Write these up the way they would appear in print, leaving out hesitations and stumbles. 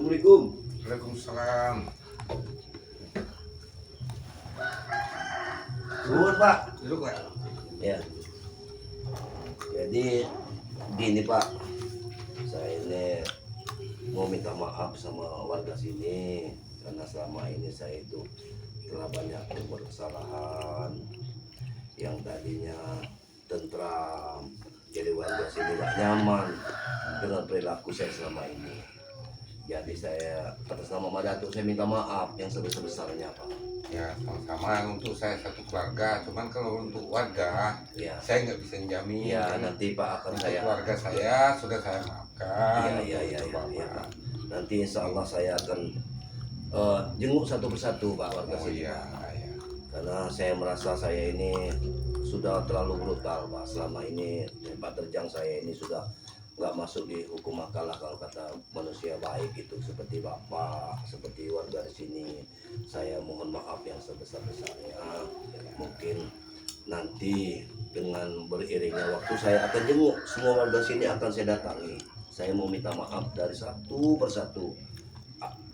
Assalamualaikum. Waalaikumsalam. Suhun Pak. Duduk Pak. Ya. Jadi gini Pak, saya ini mau minta maaf sama warga sini karena selama ini saya itu telah banyak berbuat kesalahan yang tadinya tentram, jadi warga sini gak nyaman dengan perilaku saya selama ini. Jadi saya atas nama Madatuk saya minta maaf yang sebesar-besarnya Pak. Ya sama-sama untuk saya satu keluarga. Cuman kalau untuk warga, Ya, saya nggak bisa menjamin. ya nanti Pak akan Untuk saya. keluarga saya sudah saya maafkan. Iya, untuk Bapak. ya, Pak. Nanti insya Allah saya akan jenguk satu persatu Pak warga Oh sini iya, Pak. iya. Karena saya merasa saya ini sudah terlalu brutal Pak. Selama ini Pak Terjang saya ini sudah nggak masuk di hukum makalah kalau kata manusia baik itu seperti Bapak, seperti warga di sini. Saya mohon maaf yang sebesar-besarnya. Mungkin nanti dengan beriringnya waktu saya akan jenguk semua warga sini, akan saya datangi. Saya mau minta maaf dari satu persatu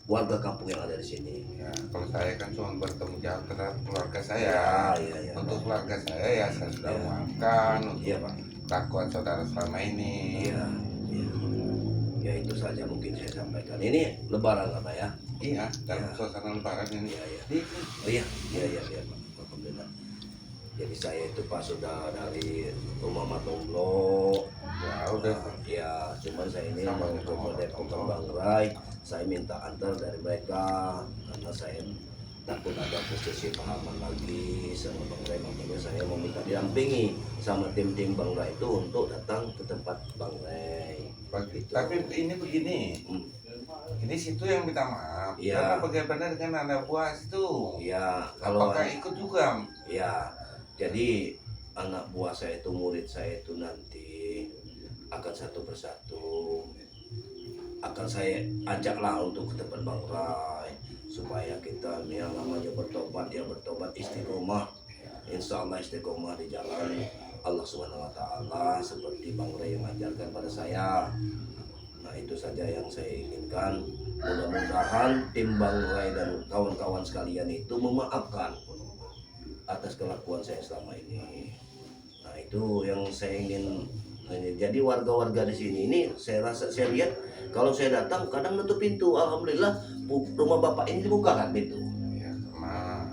warga kampung yang ada di sini. Ya, kalau saya kan cuma bertanggung jawab terhadap keluarga saya. Ya, Untuk keluarga saya ya saya sudah Ya. maafkan. Untuk Iya Pak. kelakuan saudara selama ini. Iya, iya. Ya itu saja mungkin saya sampaikan. Ini Lebaran Pak ya? Iya, dalam Ya. suasana lebaran ini. Iya, iya. Di- Oh iya Pak. Alhamdulillah. Jadi saya itu Pak sudah dari rumah Matomblo. Ya udah. Ya, cuman saya ini Sama mau dengan ke rumah Depok Matomblo. Bang Rai. Saya minta antar dari mereka karena saya takut ada posisi pahaman lagi sama Bang Rai. Makanya saya mau minta didampingi sama tim-tim Bang Rai itu untuk datang ke tempat Bang Rai. Gitu. Tapi ini begini. Hmm. Ini situ yang minta maaf. Iya. Karena bagaimana dengan anak buah situ? Ya, kalau Apakah ikut juga? ya, jadi anak buah saya itu, murid saya itu nanti akan satu persatu akan saya ajaklah untuk ke tempat Bang Rai supaya kita yang namanya bertobat, ya bertobat istiqomah. Insya Allah istiqomah di jalan Allah Subhanahu Wa Taala seperti Bang Rai yang mengajarkan pada saya. Nah itu saja yang saya inginkan. Mudah-mudahan tim Bang Rai dan kawan-kawan sekalian itu memaafkan atas kelakuan saya selama ini. Nah itu yang saya ingin. Jadi warga-warga di sini ini saya lihat kalau saya datang kadang nutup pintu. Alhamdulillah rumah bapak ini dibuka kan pintu. Ya, sama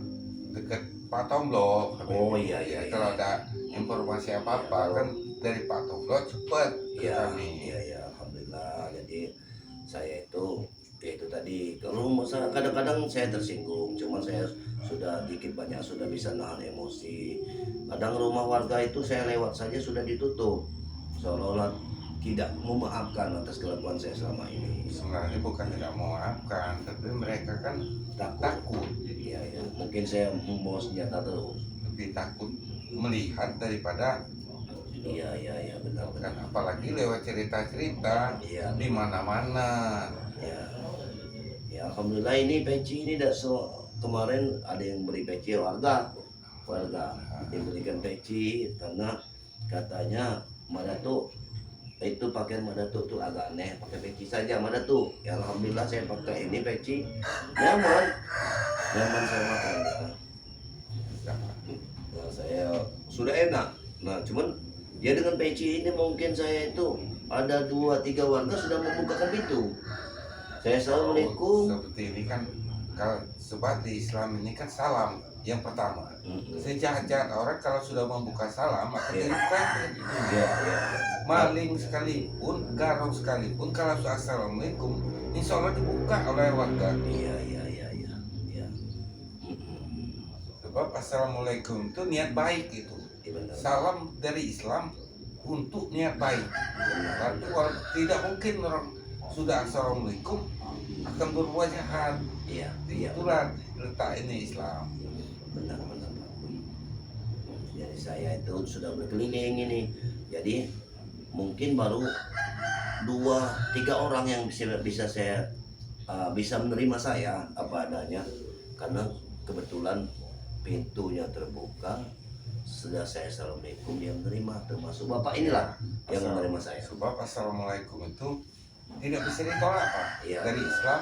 dekat Pak Tomblo. Oh iya. Kalau ada informasi apa-apa kan dari Pak Tomblo cepat ke Iya, kami. iya, alhamdulillah. Jadi saya itu ya itu tadi kalau masalah kadang-kadang saya tersinggung, cuman saya sudah dikit banyak sudah bisa nahan emosi. Kadang rumah warga itu saya lewat saja sudah ditutup, seolah-olah tidak memaafkan atas kelakuan saya selama ini. Sebenarnya bukan tidak mau maafkan, tapi mereka kan takut. Iya. Mungkin saya membawa senjata terus. Lebih takut melihat daripada Iya, benar. kan, apalagi lewat cerita-cerita Iya. di mana-mana. Ya, alhamdulillah ini peci ini kemarin ada yang beri peci warga diberikan peci karena katanya Madatuk itu pakaian Madatuk tuh agak aneh, pakai peci saja Madatuk. Ya alhamdulillah saya pakai ini peci nyaman saya makanya. Nah, saya sudah enak. Nah cuman ya dengan peci ini mungkin saya itu ada 2-3 warga sudah membukakan pintu. Saya assalamualaikum. Seperti ini kan, kalau sebab di Islam ini kan salam yang pertama. Sejahat-jahat orang kalau sudah membuka salam akan Iya. dibuka. Ya. Maling sekalipun, garong sekalipun, kalau sudah assalamualaikum, insya Allah dibuka oleh warga. Iya. Sebab assalamualaikum itu niat baik itu. Benar. Salam dari Islam untuk niat baik. Berarti tidak mungkin orang sudah assalamualaikum akan berbuat jahat. Iya. Itulah letak ini Islam. Benar. Jadi saya itu sudah berkeliling ini. Jadi mungkin baru 2-3 orang yang bisa saya bisa menerima saya apa adanya karena kebetulan pintunya terbuka. Sudah saya assalamualaikum, dia menerima, termasuk bapak inilah yang menerima saya. Sebab assalamualaikum itu tidak bisa ditolak Pak. Iya. Dari Islam,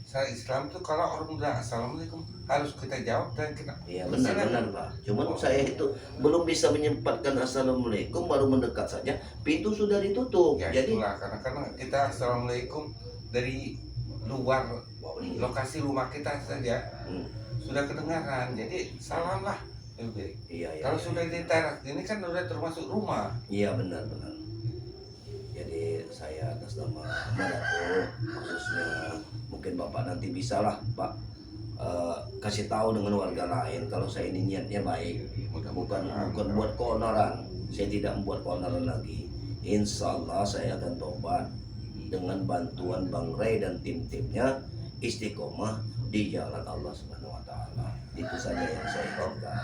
saya Islam tuh kalau orang udah assalamualaikum harus kita jawab dan kita Iya benar Pak. Cuman saya itu belum bisa menyempatkan assalamualaikum, baru mendekat saja pintu sudah ditutup. Ya Jadi itulah karena kita assalamualaikum dari luar lokasi rumah kita saja sudah kedengaran. Jadi salam lah lebih baik. iya Kalau sudah di teras ini kan udah termasuk rumah. iya benar. Jadi saya atas nama Madato khususnya, mungkin Bapak nanti bisa lah Pak kasih tahu dengan warga lain kalau saya ini niatnya baik, bukan buat keonaran. Saya tidak membuat keonaran lagi. Insya Allah saya akan tobat dengan bantuan Bang Ray dan tim-timnya, istiqomah di jalan Allah Subhanahu Wa Taala. Itu saja yang saya inginkan.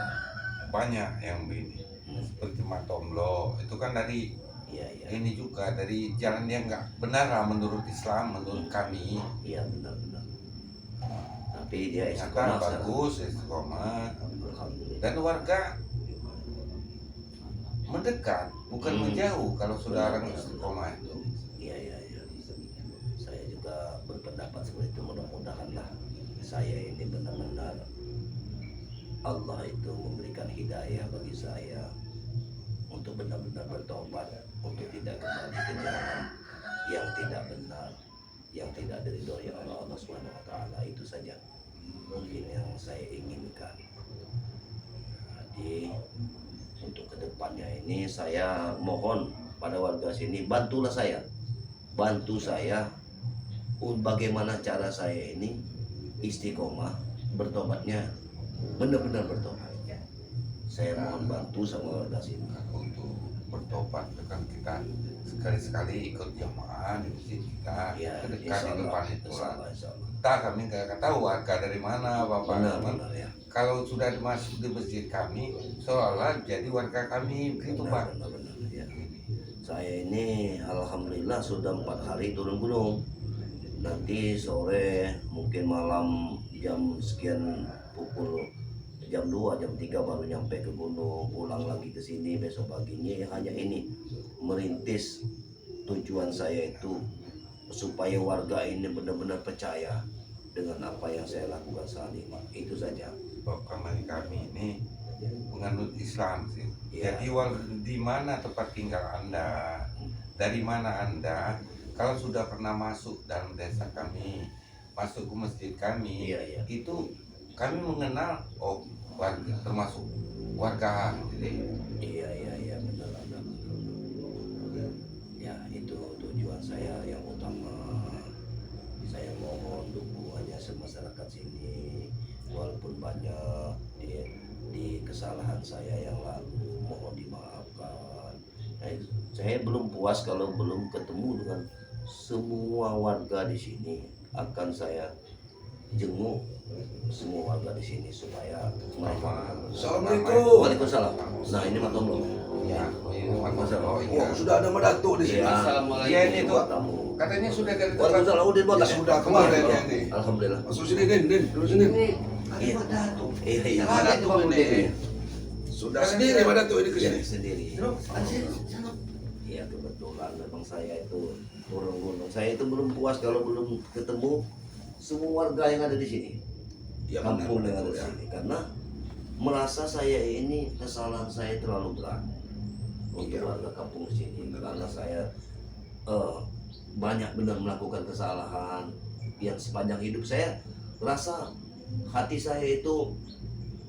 Banyak yang begini seperti Matomlo itu kan dari Iya. ini juga dari jalan yang nggak benar lah menurut Islam, menurut kami. Iya benar. Tapi dia Ternyata istiqomah sekarang. bagus, istiqomah. Alhamdulillah. Dan warga mendekat, bukan menjauh kalau sudah orang istiqomah itu. Iya. Saya juga berpendapat seperti itu. Mudah-mudahan lah saya ini benar-benar Allah itu memberikan hidayah bagi saya untuk benar-benar bertobat, untuk tidak kembali ke jalan yang tidak benar, yang tidak diridhoi oleh Allah Subhanahu Wa Taala. Itu saja mungkin yang saya inginkan. Jadi untuk kedepannya ini saya mohon pada warga sini, bantu saya bagaimana cara saya ini istiqomah bertobatnya, benar-benar bertobat. Saya mohon bantu sama warga sini Untuk bertobat kan kita sekali-sekali ikut jamaah di masjid kita, ya. dekat di depan itu lah. Insya Allah. Kita kami nggak tahu warga dari mana Bapak. Benar ya. Kalau sudah masuk di masjid kami, seolah jadi warga kami begitu Pak. Benar ya. Saya ini alhamdulillah sudah 4 hari turun gunung. Nanti sore mungkin malam jam sekian, pukul jam 2, jam 3 baru nyampe ke gunung, pulang lagi ke sini besok paginya. Ya hanya ini merintis, tujuan saya itu supaya warga ini benar-benar percaya dengan apa yang saya lakukan saat ini. Itu saja. Kami ini menganut Islam sih. Ya. Jadi di mana tempat tinggal Anda, dari mana Anda, kalau sudah pernah masuk dalam desa kami, masuk ke masjid kami, Iya. itu kami mengenal warga, termasuk warga. Iya benar. Ya itu tujuan saya yang utama. Saya mohon dukungannya masyarakat sini, walaupun banyak di kesalahan saya yang lalu, mohon dimaafkan. Saya belum puas kalau belum ketemu dengan semua warga di sini. Akan saya jenguk semua warga di sini supaya mereka. Assalamualaikum. Waalaikumsalam. Nah ini matom belum? Ya, Masalah. Oh, sudah ada Madato di sini. Iya ini tuh tamu. katanya sudah dari tempat. Waalaikumsalam. Udin buat Ya, sudah kemarin ya, nih. Alhamdulillah. Masuk sini, Din, duduk sini. Iya. Iya. Ada tuh ini. Sudah sendiri Madato ini ke sini. Sendiri. Iya kebetulan memang saya itu turun gunung. Saya itu belum puas kalau belum ketemu semua warga yang ada di sini. Ya, Kampung benar, yang ada di betul, ya. sini. Karena merasa saya ini kesalahan saya terlalu berat untuk Iya. warga kampung di sini. Karena saya banyak benar melakukan kesalahan yang sepanjang hidup saya rasa hati saya itu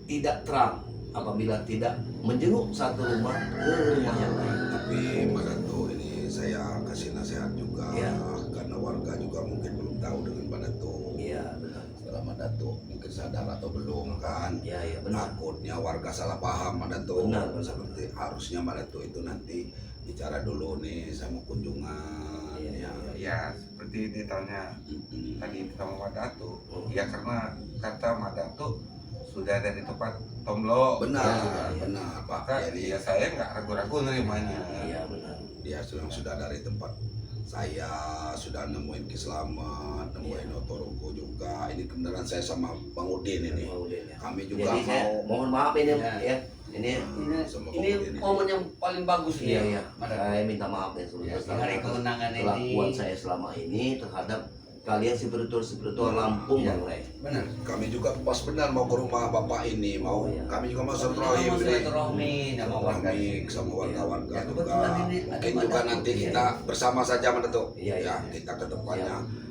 tidak terang apabila tidak menjenguk satu rumah ke rumah yang lain. Tapi Madato ini saya kasih nasihat juga, Ya. karena warga juga mungkin belum tahu dengan Madato. Iya benar. Setelah Madato mungkin sadar atau belum kan? Iya benar. Takutnya warga salah paham Madato. Benar. Seperti harusnya Madato itu nanti bicara dulu nih, saya mau kunjungan. Iya. Ya seperti ditanya Mm-mm. tadi sama Madato. Ya karena kata Madato sudah dari tempat Tomlo. Benar, Ya, benar Pak. maka Jadi ya saya nggak ragu-ragu nerimanya. Iya benar. dia sudah dari tempat saya, sudah nemuin Kislamet, nemuin Otoroko juga. Ini kendaraan saya sama Bang Udin ini. Mau Udin, ya. Kami juga Jadi saya mau mohon maaf ini Ya. ya. Ini Sama Ini kemudian momen yang paling bagus iya nih. iya. Saya minta maaf ya Ya, sebelumnya hari kemenangan ini. kelakuan saya selama ini terhadap kalian spiritual Lampung Iya. Bang Ray. Benar. kami juga pas benar mau ke rumah bapak ini, mau Oh, iya. kami juga mau Kita silaturahim mau ini. silaturahmi sama warga. Kami sama warga-warga Ya, juga. kebetulan ini ada Mungkin juga Madatuk, nanti iya. kita bersama saja Madatuk. Iya, iya. Ya, kita ke depannya Iya.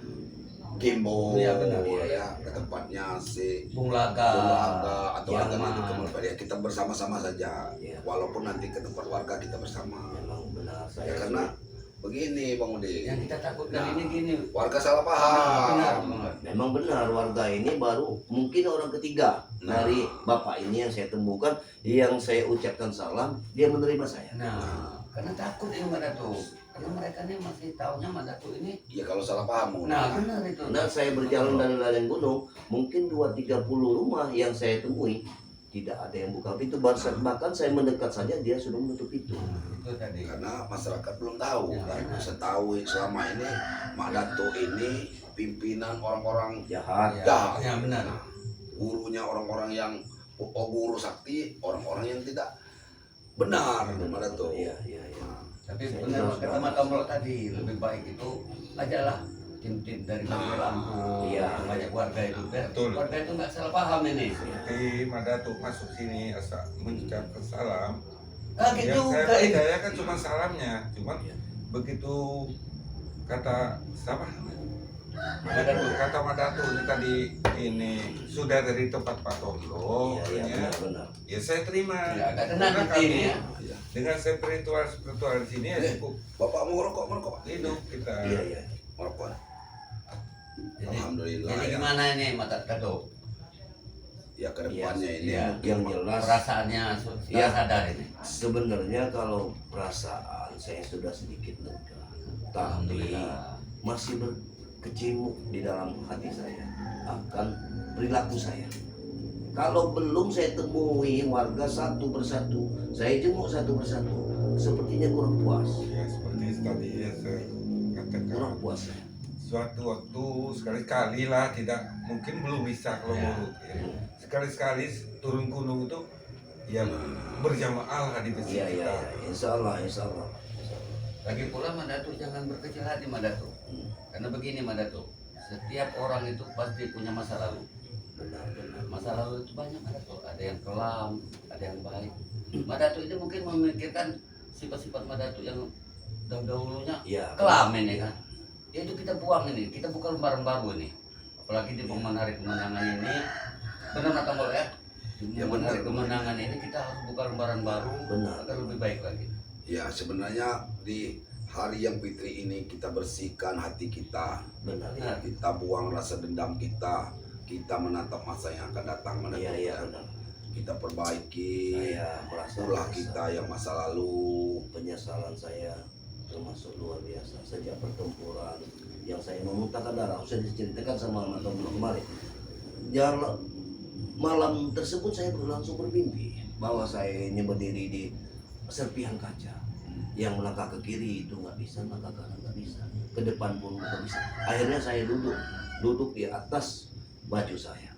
Kimbo, Iya, benar, iya, ya, ke depannya si Bung Laga. Aga atau Yang Aga mah. nanti kembali kita bersama-sama saja. Iya. Walaupun nanti ke tempat warga kita bersama. Memang benar Ya saya karena begini Bang Udin. Yang kita takutkan Nah, ini gini. warga salah Benar, paham. benar. memang benar warga ini baru mungkin orang ketiga Nah. dari bapak ini yang saya temukan, yang saya ucapkan salam, dia menerima saya. Nah, karena takut ini Madatuk. Karena mereka ini masih tahunya Madatuk ini. Ya kalau salah paham Bang Udin. Nah, benar itu. Nah, saya berjalan dari ladang gunung, mungkin 230 rumah yang saya temui tidak ada yang buka pintu. Bahkan saya mendekat saja dia sudah menutup pintu. Itu tadi. Karena masyarakat belum tahu Ya, kan. benar. Setahu selama ini Mak Dato ini pimpinan orang-orang Jahat. Ya, jahat. ya, benar. Gurunya orang-orang yang guru sakti, orang-orang yang tidak benar Mak Dato. Iya, iya, iya. Tapi Saya benar jelas kata banget. Matomlo tadi, lebih baik itu ajalah tim-tim dari Bagi Lampung, Iya. banyak warga itu. Biar Betul. warga itu nggak salah paham ini. Seperti Madatuk masuk sini asal mengucapkan salam. Kaget Yang saya juga itu. percaya kan cuma salamnya, cuma Iya. begitu kata siapa? Madatuk. Kata Madatuk ini tadi ini sudah dari tempat Pak Tomlo, Iya, iya, ya. benar-benar. Ya saya terima. Ya, agak tenang Karena hati ini ya. Iya. Dengan spiritual di sini ya cukup Bapak mau merokok? hidup kita. Iya, iya. Merokok. Jadi, Alhamdulillah jadi ya. gimana ini Mata Datuk? Ya ke depannya ini Iya. Yang jelas Perasaannya sudah Iya. sadar ini. sebenarnya kalau perasaan saya sudah sedikit lega, tapi Alhamdulillah. masih berkecimuk di dalam hati saya akan perilaku saya. Kalau belum saya temui warga satu persatu, saya jenguk satu persatu, sepertinya kurang puas. Ya seperti tadi ya saya katakan. Kurang puas saya. Suatu waktu sekali-kali lah, tidak mungkin belum bisa kalau Ya. mulut ya. Sekali-sekali turun gunung itu ya berjamaah lah di masjid Iya, iya, kita. iya. Insya Allah, insya Allah. Lagi pula Madatuk jangan berkecil hati Madatuk. Karena begini Madatuk, setiap orang itu pasti punya masa lalu. Benar, benar. Masa lalu itu banyak Madatuk, ada yang kelam, ada yang baik. Madatuk itu mungkin memikirkan sifat-sifat Madatuk yang dahulunya Iya. kelam ini kan. Ya itu kita buang ini, kita buka lembaran baru ini. Apalagi di momen hari kemenangan ini, benar Mata Mol ya? Di Ya, momen hari benar. kemenangan ini kita harus buka lembaran baru Benar. agar lebih baik lagi. Ya sebenarnya di hari yang fitri ini kita bersihkan hati kita, Benar. Benar. kita buang rasa dendam kita menatap masa yang akan datang. Mana Iya, tahu iya, kan? benar. Kita perbaiki Saya merasa ulah kita yang masa lalu. penyesalan saya termasuk luar biasa sejak pertempuran yang saya memuntahkan darah. Saya diceritakan sama Matom kemarin. Jalan malam tersebut saya langsung bermimpi bahwa saya ini berdiri di serpihan kaca. Yang melangkah ke kiri itu nggak bisa, melangkah ke kanan nggak bisa, ke depan pun nggak bisa. Akhirnya saya duduk di atas baju saya.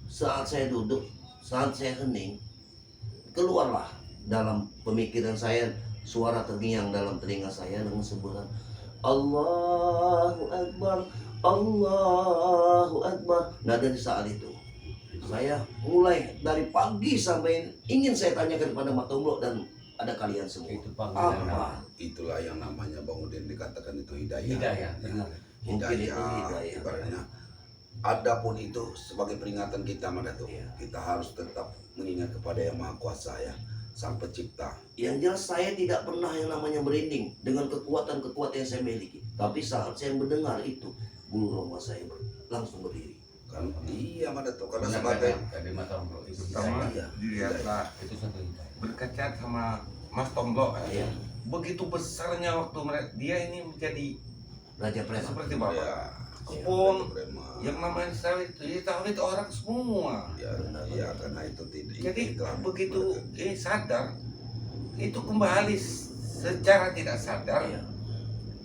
Saat saya duduk, saat saya hening, keluarlah dalam pemikiran saya suara terngiang dalam telinga saya dengan sebutan Allahu Akbar, Allahu Akbar. Nah dari saat itu saya mulai dari pagi sampai ingin saya tanyakan kepada Matomlo dan ada kalian semua. Itu panggilan Apa? Itulah yang namanya Bang Udin dikatakan itu hidayah. hidayah, benar. Mungkin itu hidayah. Ibaratnya adapun itu sebagai peringatan kita Madatuk. Iya. Kita harus tetap mengingat kepada yang Maha Kuasa ya, Sang Pencipta. Yang jelas saya tidak pernah yang namanya merinding dengan kekuatan-kekuatan yang saya miliki. Tapi saat saya mendengar itu, bulu roma saya langsung berdiri. Kan iya Madatuk karena Benar, sebagai tadi Mata Mol itu Pertama Iya. dilihatlah itu satu hidayah. berkaca sama Mas Tomlo ya. Iya. Begitu besarnya waktu mereka dia ini menjadi Raja Preman. seperti bapak. ya, Kebun preman. yang namanya sawit itu ya sawit orang semua. Ya, ya karena itu tidak. Jadi itu kan begitu Madatuk. ini sadar itu kembali secara tidak sadar. Iya.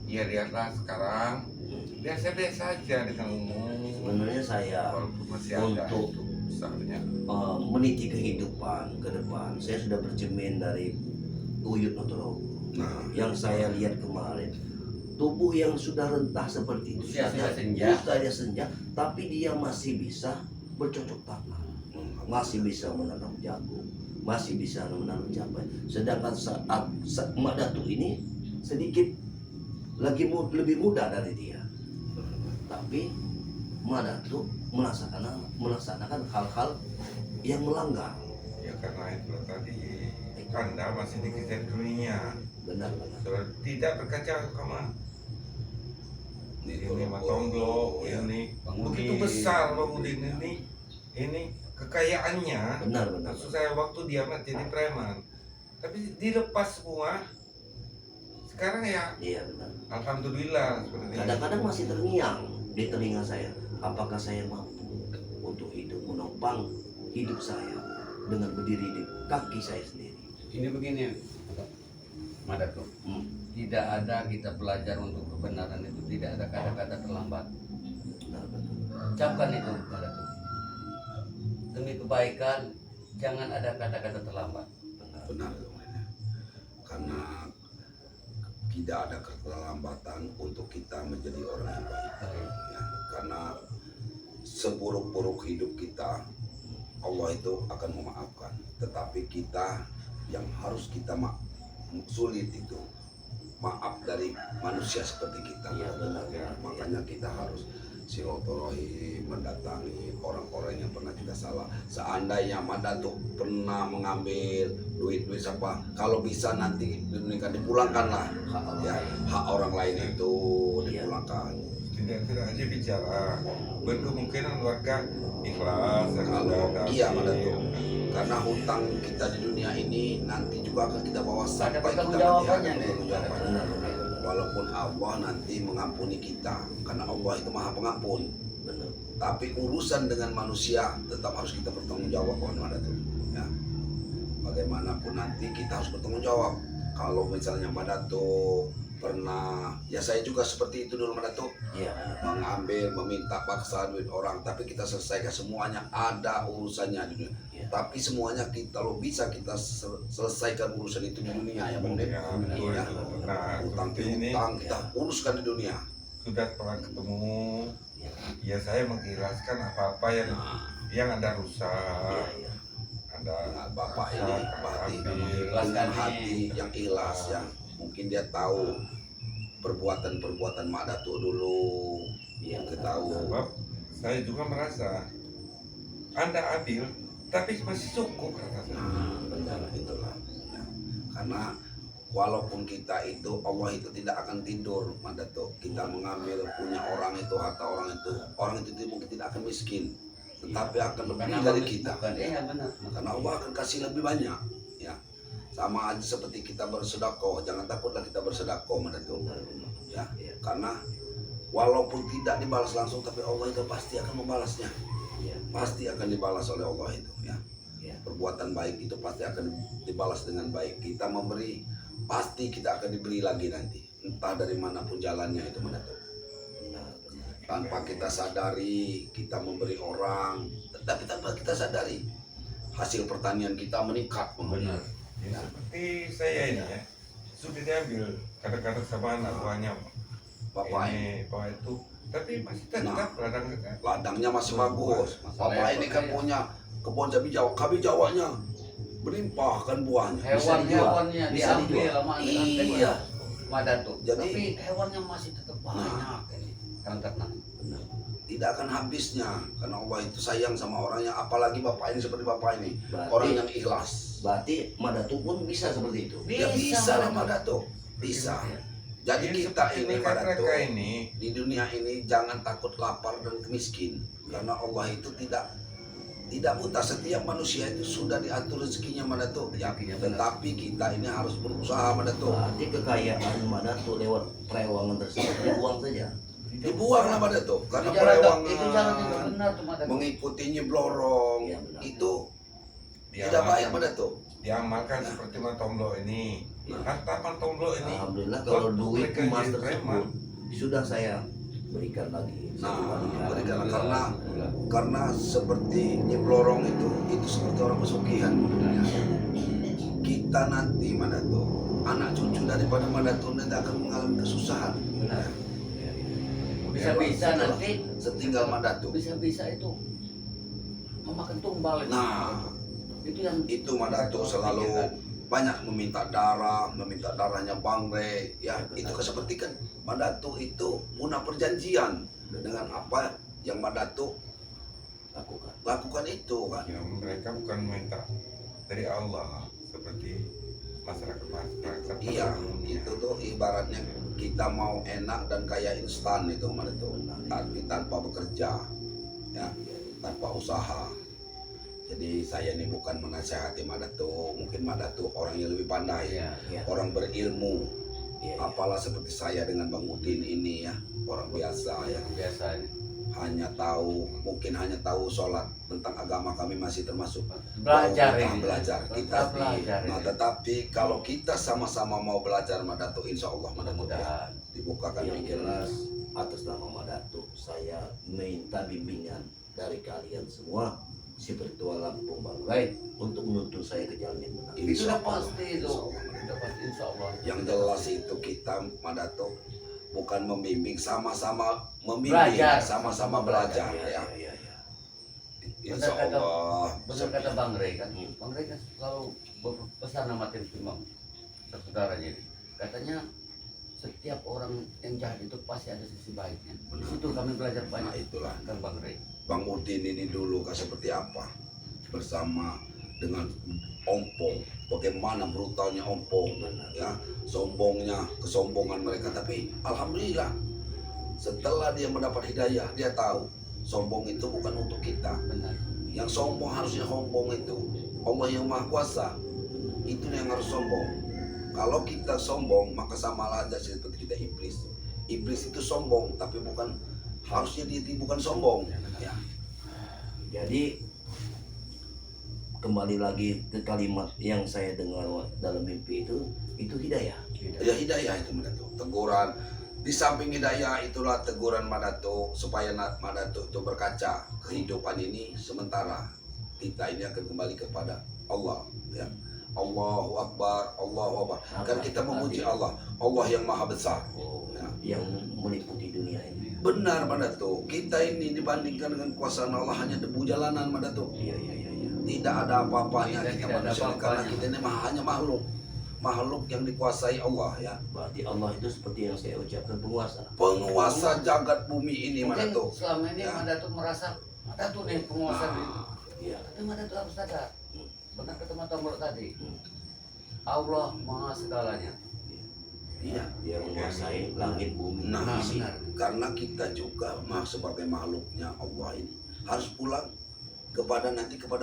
Ya lihatlah sekarang biasa-biasa aja dengan umum. Sebenarnya saya Walaupun masih ada untuk itu. besarnya. meniti kehidupan ke depan. Saya sudah bercermin dari Uyut Notorogo. Nah, Yang saya lihat kemarin, tubuh yang sudah rentah seperti itu, Usia sudah senja. usia senja, tapi dia masih bisa bercocok tanam, masih bisa menanam jagung, masih bisa menanam cabai. Sedangkan saat Mak Datuk ini sedikit lebih muda dari dia, tapi Mak Datuk melaksanakan hal-hal yang melanggar. Ya karena itu tadi Anda masih dikejar dunia, Benar. tidak berkaca sama itu ini Matomblo, ya. ini Bang begitu Udin. besar Bang Udin ini kekayaannya. Benar. Maksud saya waktu dia jadi preman, tapi dilepas semua. Sekarang ya Iya benar. alhamdulillah seperti itu. Kadang-kadang masih terngiang di telinga saya, apakah saya mampu untuk hidup menopang hidup saya dengan berdiri di kaki saya sendiri. Ini begini, Madatuk. Tidak ada kita belajar untuk kebenaran itu, tidak ada kata-kata terlambat. Benar. Ucapkan itu, Madatuk. Demi kebaikan, jangan ada kata-kata terlambat. benar karena tidak ada keterlambatan untuk kita menjadi orang yang baik. Baik. Ya, karena seburuk-buruk hidup kita Allah itu akan memaafkan, tetapi kita yang harus kita sulit itu maaf dari manusia seperti kita. Iya, benar. Ya, makanya kita harus silaturahim, mendatangi orang-orang yang pernah kita salah. Seandainya Madatuk pernah mengambil duit siapa, kalau bisa nanti dipulangkanlah. Ya, hak orang lain itu dipulangkan. Tidak aja bicara, berkemungkinan warga ikhlas Kalau ada iya Madatuk, karena hutang kita di dunia ini nanti juga akan kita bawa sampai kita mati, pertanggungjawabannya ada nih. pertanggungjawabannya. Walaupun Allah nanti mengampuni kita, karena Allah itu maha pengampun. Benar. Tapi urusan dengan manusia tetap harus kita bertanggung jawab, kawan Madatuk. Ya, bagaimanapun nanti kita harus bertanggung jawab. Kalau misalnya Madatuk pernah, ya saya juga seperti itu dulu Madatuk, Iya. mengambil, meminta paksa duit orang, tapi kita selesaikan semuanya, ada urusannya di dunia. Iya. Tapi semuanya kita, kalau bisa kita selesaikan urusan itu di dunia ya Bang Udin. Ya, betul. Ya. Nah, Utang seperti ini piutang kita uruskan di dunia. sudah pernah ketemu. Iya. Ya saya mengikhlaskan apa-apa yang ada rusak, Iya. ada Nah, Bapak ini berarti ambil. dengan hati yang ikhlas ya. Mungkin dia tahu perbuatan-perbuatan Mak Datuk dulu. Iya. Kita tahu. Sebab saya juga merasa Anda adil, tapi masih cukup kata saya. Nah, benar itulah. Ya. Karena walaupun kita itu, Allah itu tidak akan tidur, Mak Datuk. Kita mengambil punya orang itu, harta orang itu mungkin tidak akan miskin, tetapi akan lebih dari kita. Iya benar. Karena Allah akan kasih lebih banyak. Ya, sama aja seperti kita bersedekah. Jangan takutlah kita bersedekah, Mak Datuk. Ya, karena walaupun tidak dibalas langsung, tapi Allah itu pasti akan membalasnya. Iya. Pasti akan dibalas oleh Allah itu. Ya. Iya. Perbuatan baik itu pasti akan dibalas dengan baik. Kita memberi, pasti kita akan diberi lagi nanti, entah dari manapun jalannya itu Mak Datuk. Benar. Tanpa kita sadari kita memberi orang, tetapi tanpa kita sadari hasil pertanian kita meningkat. Benar. Ya, seperti saya ini ya, sudah diambil kadang-kadang sama anak buahnya Bapak ini, bapak itu, tapi masih tetap ladang dekat. ladangnya masih bagus. Masalahnya Bapak ini kan apa, punya kebun cabai Jawanya berlimpah kan buahnya. Hewan-hewannya Bisa diambil dijual. sama Iya. Madatuk. Jadi- Tapi hewannya masih tetap banyak ini. Kan ternak. Tidak akan habisnya karena Allah itu sayang sama orangnya, apalagi bapak ini seperti bapak ini, Berarti- orang yang ikhlas. Berarti Mak Datuk pun bisa seperti itu. Ya bisa lah Mak Datuk, bisa. Jadi kita ini Mak Datuk, mereka ini di dunia ini jangan takut lapar dan miskin, karena Allah itu tidak buta. Setiap manusia itu sudah diatur rezekinya Mak Datuk. Ya, Rezekinya benar. tetapi kita ini harus berusaha Mak Datuk. Berarti kekayaan Mak Datuk lewat perewangan tersebut dibuang saja. Dibuang lah Mak Datuk, karena Itu jalan itu perewangan benar tuh Madatuk. mengikuti nyeblorong Iya, benar. itu dia tidak baik Mak Datuk. diamalkan seperti Matomblo ini. Harta Matomblo ini Alhamdulillah kalau waktu duit mereka emas jadi tersebut preman, sudah saya berikan lagi. Nah, berikanlah karena seperti Nyiblorong itu seperti orang pesugihan modelnya. Kita nanti Madato, anak cucu daripada Madato nanti akan mengalami kesusahan. Benar. Bisa-bisa nanti setinggal Madato. bisa-bisa itu memakan tumbal. Nah, itu Madato selalu banyak meminta darahnya Bang Rey, ya itu seperti kan Madato itu punya perjanjian dengan apa yang Madato lakukan itu kan. Ya, mereka bukan minta dari Allah seperti masyarakat Iya, sebelumnya. itu tuh ibaratnya kita mau enak dan kaya instan itu Madato, tapi tanpa bekerja, ya tanpa usaha. Jadi saya ini bukan menasihati Madato, mungkin Madato orang yang lebih pandai, orang berilmu, apalah seperti saya dengan Bang Udin ini ya, orang biasa ya, hanya tahu, mungkin hanya tahu sholat, tentang agama kami masih termasuk belajar kita belajar. Nah, tetapi kalau kita sama-sama mau belajar Madato, insya Allah mudah-mudahan dibukakan Yang pikiran. jelas atas nama Madato saya minta bimbingan dari kalian semua spiritual Lampung Bang Ray untuk menuntun saya ke jalan yang benar. Itu Insya udah Allah. pasti itu. Udah pasti insya Allah. Yang jelas itu kita Madato bukan membimbing, sama-sama membimbing, Belajar. sama-sama belajar ya. Insya Allah. Benar kata Bang Ray kan. Bang Ray kan selalu berpesan sama tim saudaranya. Katanya setiap orang yang jahat itu pasti ada sisi baiknya. Di situ kami belajar Nah, banyak itulah kan Bang Ray. Bang Udin ini dulu kan seperti apa bersama dengan Ompong, bagaimana brutalnya Ompong ya, sombongnya, kesombongan mereka, tapi alhamdulillah setelah dia mendapat hidayah dia tahu sombong itu bukan untuk kita. Benar. Yang sombong harusnya sombong itu Allah yang Maha Kuasa, itu yang harus sombong. Kalau kita sombong maka sama aja seperti kita iblis. Iblis itu sombong tapi bukan, harusnya dia bukan sombong ya. Jadi kembali lagi ke kalimat yang saya dengar dalam mimpi itu hidayah. Ya hidayah itu Madato, teguran. Di samping hidayah itulah teguran Madato supaya Madato itu berkaca kehidupan ini sementara. Kita ini akan kembali kepada Allah ya. Allahu Akbar, Allahu Akbar. Kan kita memuji Allah, Allah yang Maha Besar. Ya. Yang meliputi dunia ini. Benar Madato, kita ini dibandingkan dengan kuasa Allah hanya debu jalanan Madato. Iya. Tidak ada apa-apanya kita Tidak ada manusia apa-apanya. karena kita ini hanya makhluk yang dikuasai Allah ya. Berarti Allah itu seperti yang saya ucapkan penguasa. Penguasa jagat bumi ini Mungkin Madato. selama ini Ya. Madato merasa Madato nih penguasa nih. Iya. Tapi Madato harus sadar. Benar kata Matamu tadi. Allah Maha segalanya. Iya. Dia menguasai langit bumi. Nah, isi. benar. karena kita juga sebagai makhluknya Allah ini harus pulang kepada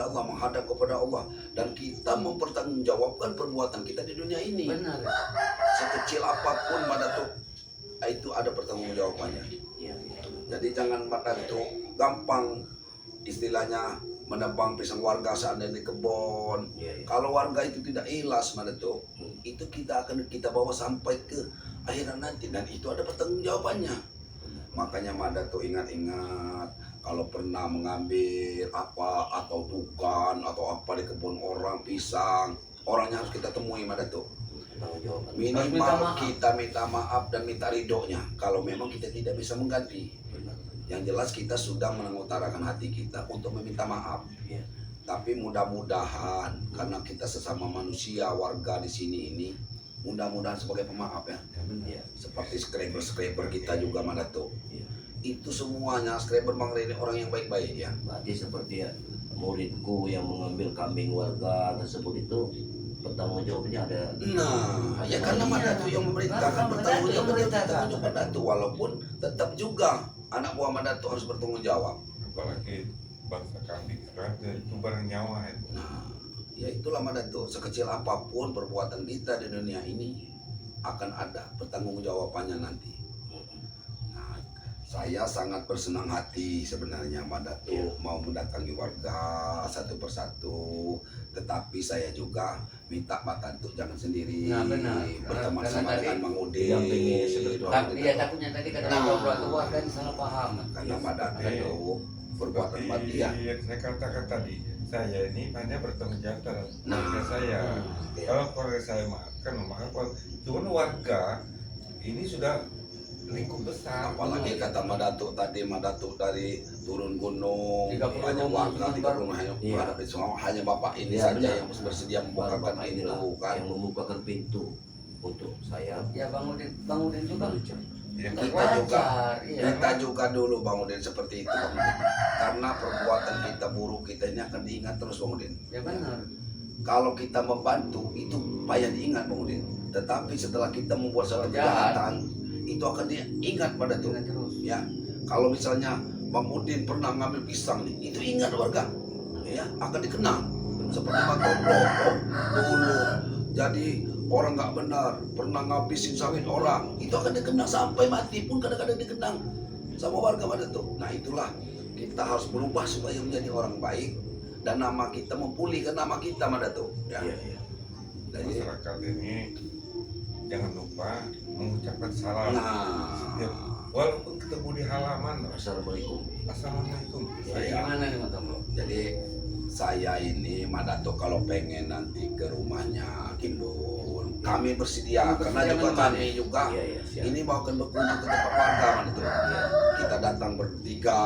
Allah, menghadap kepada Allah, dan kita mempertanggungjawabkan perbuatan kita di dunia ini. Benar. Sekecil apapun Madato, itu ada pertanggungjawabannya. Iya. Jadi jangan Madato gampang istilahnya menebang pisang warga seandainya di kebun. Iya. Kalau warga itu tidak ikhlas Madato, itu kita akan kita bawa sampai ke akhirat nanti, dan itu ada pertanggungjawabannya. Makanya Madato ingat-ingat kalau pernah mengambil apa atau tukan atau apa di kebun orang pisang, orangnya harus kita temui Madato. Tanggung jawab. Minta Minimal maaf. kita minta maaf dan minta ridhonya kalau memang kita tidak bisa mengganti. Yang jelas kita sudah mengutarakan hati kita untuk meminta maaf. Iya. Tapi mudah-mudahan karena kita sesama manusia warga di sini ini, mudah-mudahan sebagai pemaaf ya. Iya. Seperti skreber kita juga Madato. Iya. Itu semuanya skreber Bang Rey ini orang yang baik-baik ya. Berarti seperti ya, muridku yang mengambil kambing warga tersebut itu pertanggung jawabnya ada. Nah, ya karena Madato yang memerintahkan bertanggung jawab Madato, walaupun tetap juga anak buah Madato harus bertanggung jawab. Apalagi bangsa kami sekarang itu bernyawa itu. Nah, ya itulah Madato, sekecil apapun perbuatan kita di dunia ini akan ada pertanggungjawabannya nanti. Nah, saya sangat bersenang hati sebenarnya Madato mau mendatangi warga satu persatu, tetapi saya juga minta Pak Datuk jangan sendiri, Nah, benar. berteman Karena sama tadi dengan Bang Udin. didampingi spiritual. Iya, takutnya tadi kata Nah. keluarga ini salah paham. Karena Pak Datuk perbuatan Pak Seperti dia. yang saya katakan tadi, saya ini hanya bertanggung jawab terhadap Nah. keluarga saya. Iya. Kalau keluarga saya makan, cuman warga ini sudah lingkup besar. Apalagi kata Pak Datuk tadi, Pak Datuk dari turun gunung, 30 banyak rumah, warga, cuma 30 rumah hanya Iya. menghadapi semua, hanya Bapak ini Iya, saja benar. yang bersedia Baru membukakan Bapak inilah pintu kan. yang membukakan pintu untuk saya. Ya Bang Udin juga Ya, Kita juga, wajar, iya. kita juga dulu Bang Udin seperti itu Bang Udin. Karena perbuatan kita buruk kita ini akan diingat terus Bang Udin. Ya benar. Kalau kita membantu itu payah diingat Bang Udin. Tetapi setelah kita membuat suatu Jahat. kejahatan itu akan diingat pada tuh. Ingat terus. Ya, kalau misalnya Bang Udin pernah ngambil pisang nih, itu ingat warga, ya akan dikenang. Seperti Bang Tombro dulu, jadi orang nggak benar, pernah ngabisin sawit orang, itu akan dikenang sampai mati pun kadang-kadang dikenang sama warga pada tuh. Nah itulah kita harus berubah supaya menjadi orang baik dan nama kita memulihkan nama kita pada tuh. Ya, Iya, iya. jadi masyarakat ini jangan lupa mengucapkan salam. Setiap, nah. walaupun ketemu di halaman, Assalamualaikum. Assalamualaikum. Iya. Gimana nih Mas Tombro? Jadi saya ini Madato kalau pengen nanti ke rumahnya Kindun, kami bersedia Kami karena bersedia juga menemani. kami juga Iya, iya, siap. ini mau akan berkunjung ke tempat warga Madato. Kita datang bertiga,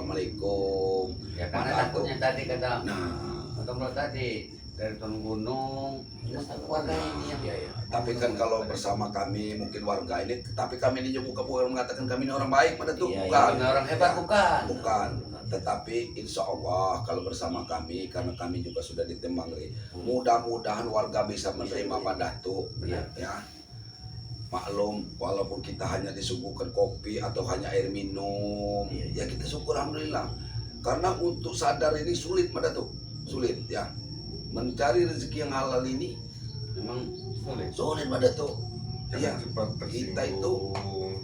assalamualaikum. Ya karena Madato. takutnya tadi kata Nah, Mas Tombro tadi dari turun gunung, masa keluarga ini yang Iya, iya. tapi kan kalau bersama kami mungkin warga ini, tapi kami ini juga bukan mengatakan kami ini orang baik Madato, Iya, iya. bukan. Bukan orang hebat, Ya, bukan. Bukan. Tetapi insya Allah kalau bersama kami karena kami juga sudah ditimbang mudah-mudahan warga bisa menerima Pak Datuk Benar. ya. Maklum walaupun kita hanya disuguhkan kopi atau hanya air minum Iya. ya kita syukur alhamdulillah. Karena untuk sadar ini sulit Pak Datuk, sulit ya. Mencari rezeki yang halal ini memang sulit. sulit Pak Datuk. Jangan Iya. cepat Kita itu tersinggung.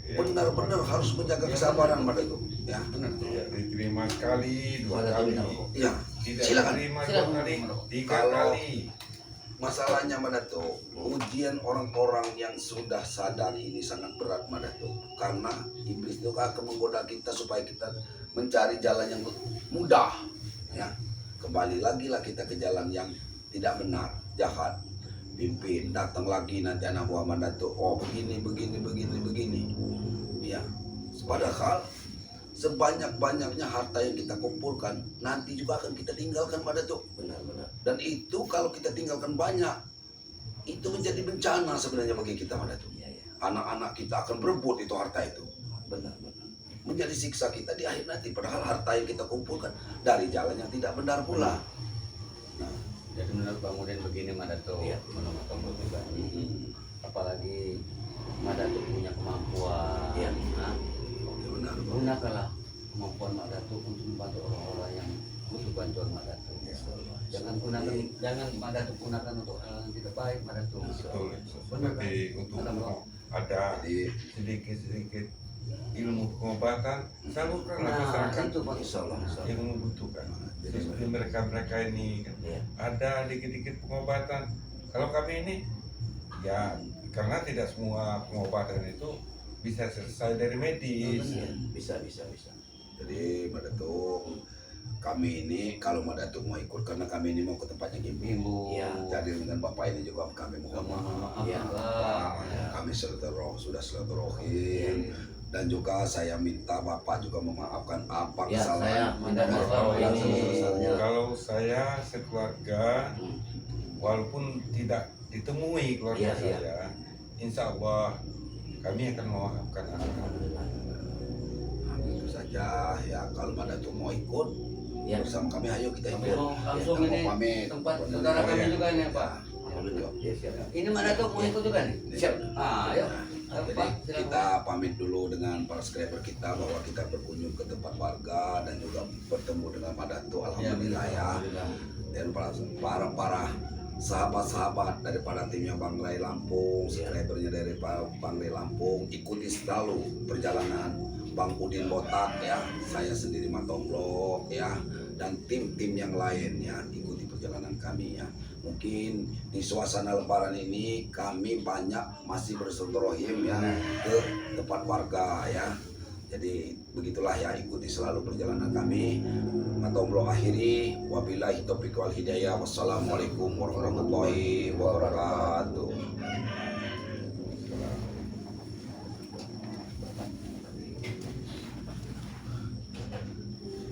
Ya, benar-benar harus menjaga kesabaran Pak Datuk ya. Benar. tidak diterima sekali, dua Ada kali. tamu. Iya. Tidak Silakan. diterima dua Silakan. kali, tiga Kalau- kali. Masalahnya Madato, ujian orang-orang yang sudah sadar ini sangat berat Madato. Karena iblis itu akan menggoda kita supaya kita mencari jalan yang mudah. Ya, kembali lagi lah kita ke jalan yang tidak benar, jahat. Pimpin, datang lagi nanti anak buah Madato. Oh begini, begini. Ya, padahal sebanyak-banyaknya harta yang kita kumpulkan nanti juga akan kita tinggalkan Madato. Benar-benar. Dan itu kalau kita tinggalkan banyak, itu menjadi bencana sebenarnya bagi kita Madato. Iya, iya. Anak-anak kita akan berebut itu harta itu. Benar-benar. Menjadi siksa kita di akhir nanti. Padahal harta yang kita kumpulkan dari jalan yang tidak benar pula. Jadi menurut Bang Udin begini Madato, Iya. menurut Tombro juga ini. Hmm, Apalagi Madato punya kemampuan. Iya. Nah, benar. gunakanlah kemampuan Madato untuk membantu orang-orang yang butuh bantuan Madato. Jangan Madato gunakan untuk hal yang tidak baik Madato. Betul. Benar, Seperti untuk Ada, Bro. ada Jadi sedikit-sedikit ilmu pengobatan, salurkanlah Nah, masyarakat itu Bang. Insya Allah. Insya Allah. yang membutuhkan. Jadi Seperti mereka-mereka ini kan, Iya. ada dikit-dikit pengobatan. Kalau kami ini ya karena tidak semua pengobatan itu bisa selesai dari medis. Iya. Bisa. Jadi Madato, kami ini kalau Madato mau ikut karena kami ini mau ke tempatnya Gimbi. Ibu. Iya. Jadi dengan Bapak ini juga kami mohon maaf. Iya. Kami sudah silaturahim dan juga saya minta Bapak juga memaafkan apa Ya, saya kesalahan. minta maaf Kalau yang sebesar-besarnya. kalau saya sekeluarga, walaupun tidak ditemui keluarga Iya, iya. saya, insya Allah kami akan memaafkan anak-anak. Nah, itu saja ya kalau Madato mau ikut Ya. bersama kami ayo kita Kami ikut. mau langsung Ya, ini mau pamit. tempat saudara kami juga nih Pak. Alhamdulillah. Iya, siap. Ini Madato mau ikut juga nih? Siap. Ah, ayo. Ayo, Jadi Pak, silakan. kita pamit dulu dengan para subscriber kita bahwa kita berkunjung ke tempat warga dan juga bertemu dengan Madato. Alhamdulillah ya. Alhamdulillah. Dan para sahabat-sahabat daripada timnya Bang Ray Lampung, subscribernya dari Bang Ray Lampung, ikuti selalu perjalanan Bang Udin Botak ya, saya sendiri Matomblok ya, dan tim-tim yang lain ya, ikuti perjalanan kami ya. Mungkin di suasana lebaran ini kami banyak masih bersilaturahim ya ke tempat warga ya. Jadi begitulah ya, ikuti selalu perjalanan kami. Matomblo akhiri, wabillahi taufiq wal hidayah. Wassalamualaikum warahmatullahi wabarakatuh.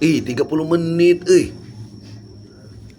Ih, 30 menit,